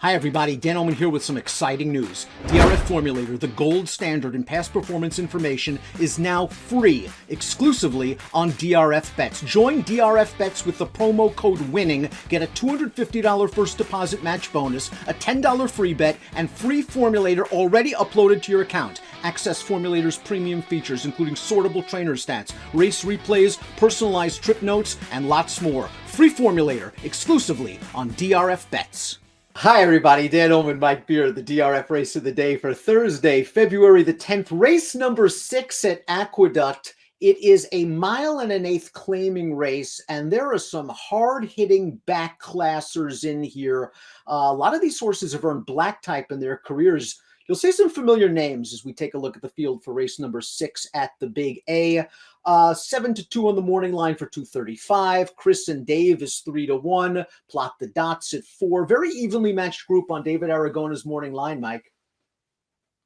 Hi everybody, Dan Illman here with some exciting news. DRF Formulator, the gold standard in past performance information, is now free, exclusively on DRF Bets. Join DRF Bets with the promo code WINNING, get a $250 first deposit match bonus, a $10 free bet, and free Formulator already uploaded to your account. Access Formulator's premium features, including sortable trainer stats, race replays, personalized trip notes, and lots more. Free Formulator, exclusively on DRF Bets. Hi everybody, Dan Illman and Mike Beer, the DRF race of the day for Thursday, February the 10th, race number 6 at Aqueduct. It is a 1.125 claiming race, and there are some hard-hitting backclassers in here. A lot of these horses have earned black type in their careers. You'll see some familiar names as we take a look at the field for race number 6 at the Big A. 7-2 on the morning line for 235. Chris and Dave is 3-1. Plot the dots at 4. Very evenly matched group on David Aragona's morning line, Mike.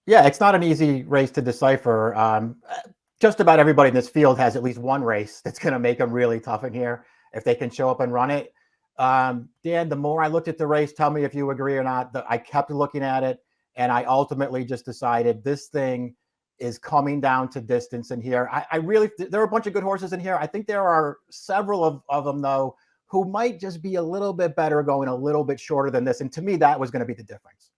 Yeah, it's not an easy race to decipher. Just about everybody in this field has at least one race that's going to make them really tough in here if they can show up and run it. Dan, the more I looked at the race, tell me if you agree or not. I kept looking at it, and I ultimately just decided this thing is coming down to distance in here. There are a bunch of good horses in here. I think there are several of them, though, who might just be a little bit better going a little bit shorter than this. And to me, that was going to be the difference.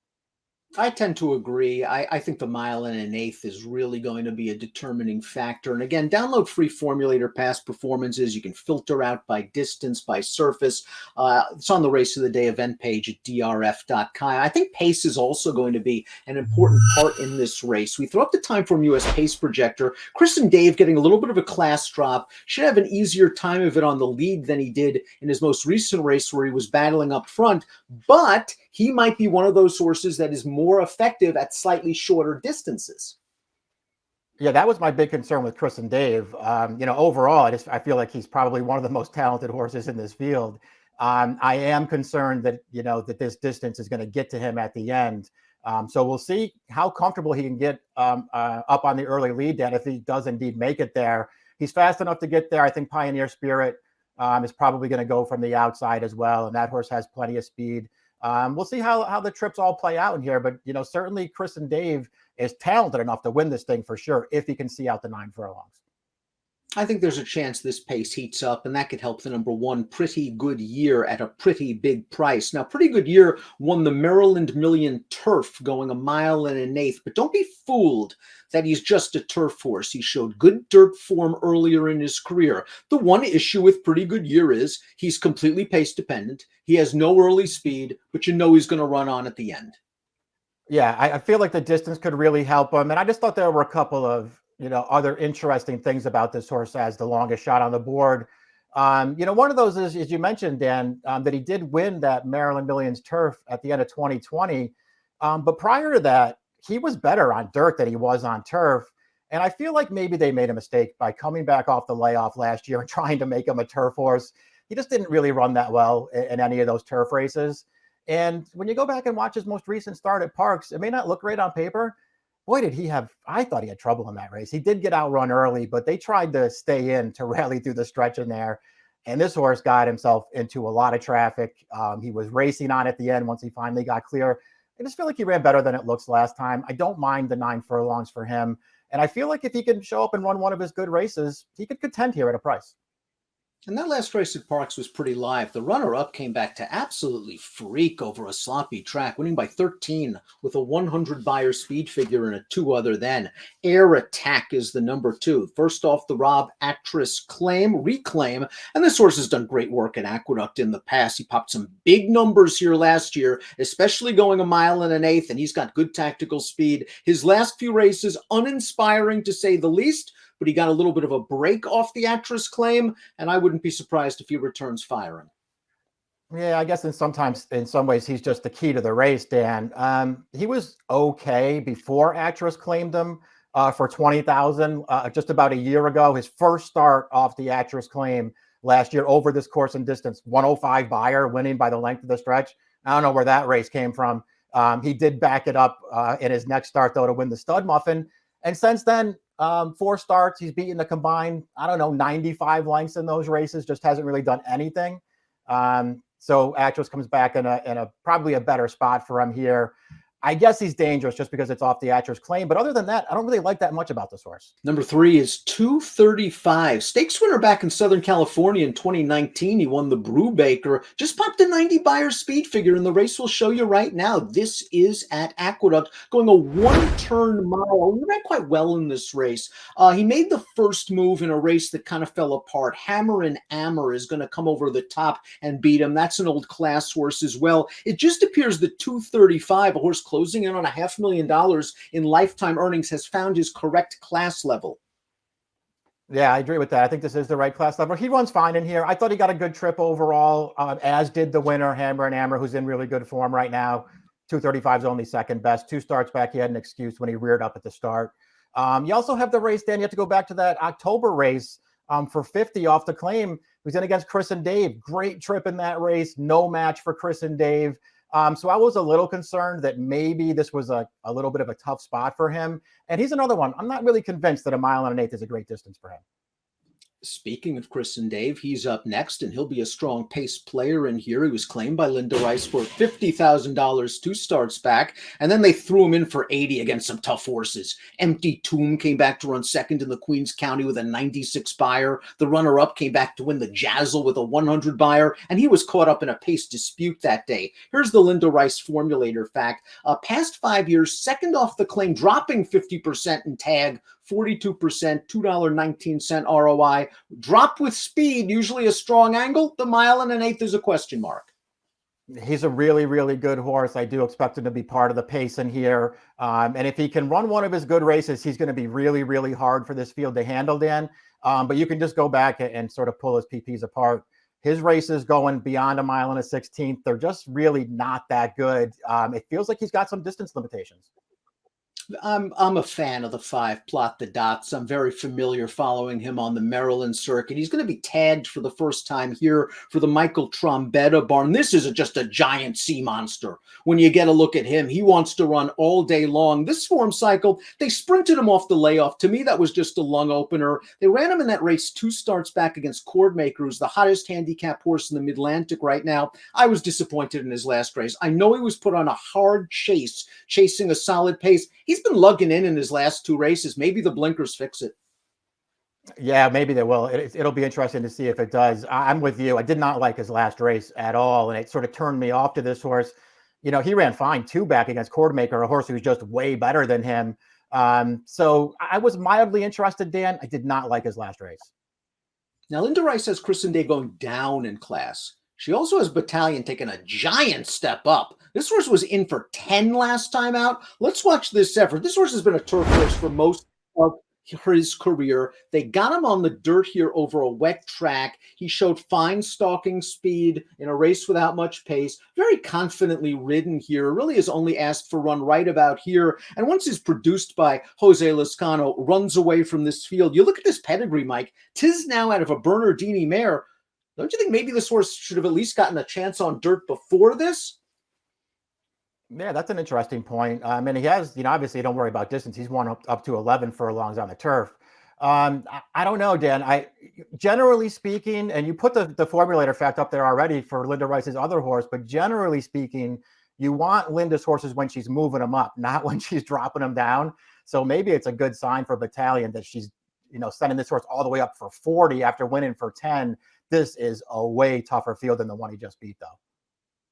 I tend to agree. I think the 1.125 is really going to be a determining factor. And again, download free Formulator past performances. You can filter out by distance, by surface. It's on the Race of the Day event page at drf.com. I think pace is also going to be an important part in this race. We throw up the Timeform US pace projector. Chris and Dave getting a little bit of a class drop. Should have an easier time of it on the lead than he did in his most recent race where he was battling up front. But he might be one of those horses that is more effective at slightly shorter distances. Yeah, that was my big concern with Chris and Dave. Overall, I feel like he's probably one of the most talented horses in this field. I am concerned that, that this distance is going to get to him at the end. So we'll see how comfortable he can get up on the early lead, Dan, if he does indeed make it there. He's fast enough to get there. I think Pioneer Spirit is probably going to go from the outside as well, and that horse has plenty of speed. We'll see how the trips all play out in here, but certainly Chris and Dave is talented enough to win this thing for sure if he can see out the 9 furlongs. I think there's a chance this pace heats up, and that could help the number 1 Pretty Good Year at a pretty big price. Now, Pretty Good Year won the Maryland Million Turf going 1.125, but don't be fooled that he's just a turf horse. He showed good dirt form earlier in his career. The one issue with Pretty Good Year is he's completely pace dependent. He has no early speed, but he's going to run on at the end. Yeah, I feel like the distance could really help him, and I just thought there were a couple of other interesting things about this horse as the longest shot on the board. One of those is, as you mentioned, Dan, that he did win that Maryland Millions turf at the end of 2020. But prior to that, he was better on dirt than he was on turf. And I feel like maybe they made a mistake by coming back off the layoff last year and trying to make him a turf horse. He just didn't really run that well in any of those turf races. And when you go back and watch his most recent start at Parks, it may not look great on paper. Boy, I thought he had trouble in that race. He did get outrun early, but they tried to stay in to rally through the stretch in there. And this horse got himself into a lot of traffic. He was racing on at the end once he finally got clear. I just feel like he ran better than it looks last time. I don't mind the 9 furlongs for him. And I feel like if he can show up and run one of his good races, he could contend here at a price. And that last race at Parks was pretty live. The runner-up came back to absolutely freak over a sloppy track, winning by 13 with a 100 buyer speed figure and a 2 other then. Air Attack is the number 2. First off the Rob Actress Reclaim. And this horse has done great work at Aqueduct in the past. He popped some big numbers here last year, especially going 1.125, and he's got good tactical speed. His last few races, uninspiring to say the least, but he got a little bit of a break off the Actress Claim, and I wouldn't be surprised if he returns firing. Yeah, I guess in some ways, he's just the key to the race, Dan. He was okay before Actress claimed him for $20,000 just about a year ago. His first start off the Actress Claim last year over this course and distance, 105 buyer, winning by the length of the stretch. I don't know where that race came from. He did back it up in his next start, though, to win the Stud Muffin. And since then, 4 starts, he's beaten the combined, 95 lengths in those races, just hasn't really done anything. So Actress comes back in a probably a better spot for him here. I guess he's dangerous just because it's off the Actress claim. But other than that, I don't really like that much about this horse. Number 3 is 235. Stakes winner back in Southern California in 2019. He won the Brubaker. Just popped a 90 Beyer speed figure, and the race will show you right now. This is at Aqueduct, going a 1-turn mile. He ran quite well in this race. He made the first move in a race that kind of fell apart. Hammer and Ammer is going to come over the top and beat him. That's an old class horse as well. It just appears that 235, a horse closing in on $500,000 in lifetime earnings, has found his correct class level. Yeah, I agree with that. I think this is the right class level. He runs fine in here. I thought he got a good trip overall, as did the winner, Hammer and Ammer, who's in really good form right now. 235 is only second best. 2 starts back, he had an excuse when he reared up at the start. You also have the race, Dan. You have to go back to that October race for 50 off the claim. He was in against Chris and Dave. Great trip in that race. No match for Chris and Dave. So I was a little concerned that maybe this was a little bit of a tough spot for him. And he's another one. I'm not really convinced that 1 1/8 is a great distance for him. Speaking of Chris and Dave, he's up next, and he'll be a strong pace player in here. He was claimed by Linda Rice for $50,000 2 starts back, and then they threw him in for 80 against some tough horses. Empty Tomb came back to run second in the Queens County with a 96 Beyer. The runner-up came back to win the Jazzle with a 100 Beyer, and he was caught up in a pace dispute that day. Here's the Linda Rice formulator fact. Past 5 years, second off the claim, dropping 50% in tag, 42%, $2.19 ROI. Dropped with speed, usually a strong angle. The 1 1/8 is a question mark. He's a really, really good horse. I do expect him to be part of the pace in here. And if he can run one of his good races, he's going to be really, really hard for this field to handle, Dan. But you can just go back and sort of pull his PPs apart. His races going beyond 1 1/16, they're just really not that good. It feels like he's got some distance limitations. I'm a fan of the 5 Plot the Dots. I'm very familiar following him on the Maryland circuit. He's going to be tagged for the first time here for the Michael Trombetta barn. This is just a giant sea monster. When you get a look at him, he wants to run all day long. This form cycle, they sprinted him off the layoff. To me, that was just a lung opener. They ran him in that race 2 starts back against Cordmaker, who's the hottest handicap horse in the Mid-Atlantic right now. I was disappointed in his last race. I know he was put on a hard chase, chasing a solid pace. He's been lugging in his last 2 races. Maybe the blinkers fix it. Yeah, maybe they will. It'll be interesting to see if it does. I'm with you. I did not like his last race at all, and it sort of turned me off to this horse. You know, he ran fine 2 back against Cordmaker, a horse who's just way better than him. So I was mildly interested, Dan. I did not like his last race. Now, Linda Rice has Chris and Day going down in class. She also has Battalion taking a giant step up. This horse was in for 10 last time out. Let's watch this effort. This horse has been a turf horse for most of his career. They got him on the dirt here over a wet track. He showed fine stalking speed in a race without much pace. Very confidently ridden here. Really has only asked for run right about here. And once he's produced by Jose Lezcano, runs away from this field. You look at this pedigree, Mike. 'Tis now out of a Bernardini mare. Don't you think maybe this horse should have at least gotten a chance on dirt before this? Yeah, that's an interesting point. And he has, obviously don't worry about distance. He's won up to 11 furlongs on the turf. I don't know, Dan. Generally speaking, and you put the formulator fact up there already for Linda Rice's other horse, but generally speaking, you want Linda's horses when she's moving them up, not when she's dropping them down. So maybe it's a good sign for Battalion that she's, sending this horse all the way up for 40 after winning for 10. This is a way tougher field than the one he just beat, though.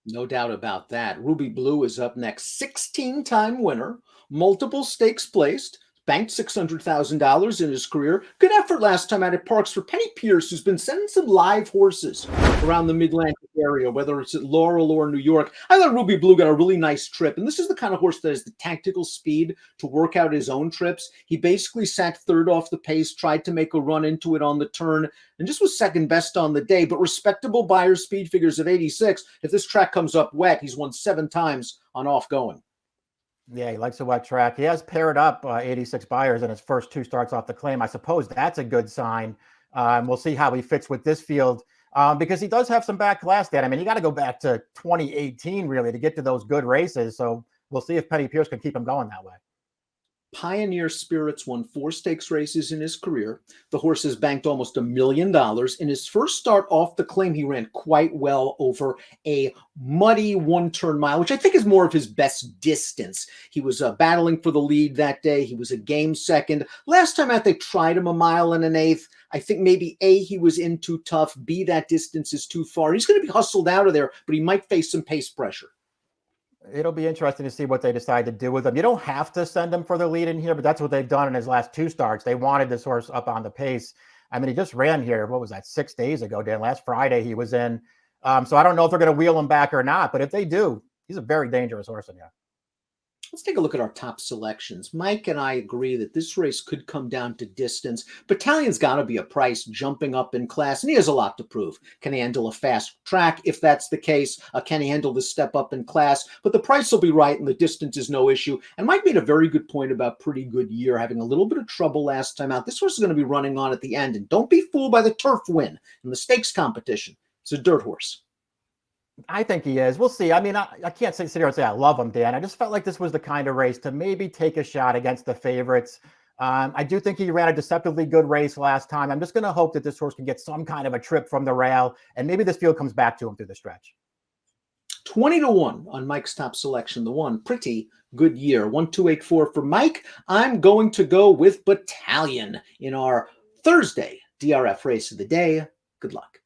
No doubt about that. Ruby Blue is up next. 16-time winner, multiple stakes placed, banked $600,000 in his career. Good effort last time out at Parks for Penny Pierce, who's been sending some live horses around the Mid-Atlantic area, whether it's at Laurel or New York. I thought Ruby Blue got a really nice trip, and this is the kind of horse that has the tactical speed to work out his own trips. He basically sat third off the pace, tried to make a run into it on the turn, and just was second best on the day, but respectable Beyer speed figures of 86. If this track comes up wet, he's won 7 times on off-going. Yeah, he likes a wet track. He has paired up 86 Beyers in his first 2 starts off the claim. I suppose that's a good sign. We'll see how he fits with this field because he does have some back class, Dan. I mean, you got to go back to 2018 really to get to those good races. So we'll see if Penny Pierce can keep him going that way. Pioneer Spirits won 4 stakes races in his career. The horse has banked almost $1 million. In his first start off the claim, he ran quite well over a muddy one-turn mile, which I think is more of his best distance. He was battling for the lead that day. He was a game second. Last time out, they tried him 1.125 miles. I think maybe A, he was in too tough. B, that distance is too far. He's going to be hustled out of there, but he might face some pace pressure. It'll be interesting to see what they decide to do with him. You don't have to send him for the lead in here, but that's what they've done in his last 2 starts. They wanted this horse up on the pace. I mean, he just ran here. What was that, 6 days ago, Dan? Last Friday he was in. So I don't know if they're going to wheel him back or not, but if they do, he's a very dangerous horse in here. Let's take a look at our top selections. Mike and I agree that this race could come down to distance. Battalion's got to be a price jumping up in class, and he has a lot to prove. Can he handle a fast track? If that's the case, can he handle the step up in class? But the price will be right, and the distance is no issue. And Mike made a very good point about Pretty Good Year, having a little bit of trouble last time out. This horse is going to be running on at the end, and don't be fooled by the turf win in the stakes competition. It's a dirt horse. I think he is. We'll see. I mean, I can't sit here and say I love him, Dan. I just felt like this was the kind of race to maybe take a shot against the favorites. I do think he ran a deceptively good race last time. I'm just going to hope that this horse can get some kind of a trip from the rail, and maybe this field comes back to him through the stretch. 20-1 on Mike's top selection. The one, Pretty Good Year. 1284 for Mike. I'm going to go with Battalion in our Thursday DRF race of the day. Good luck.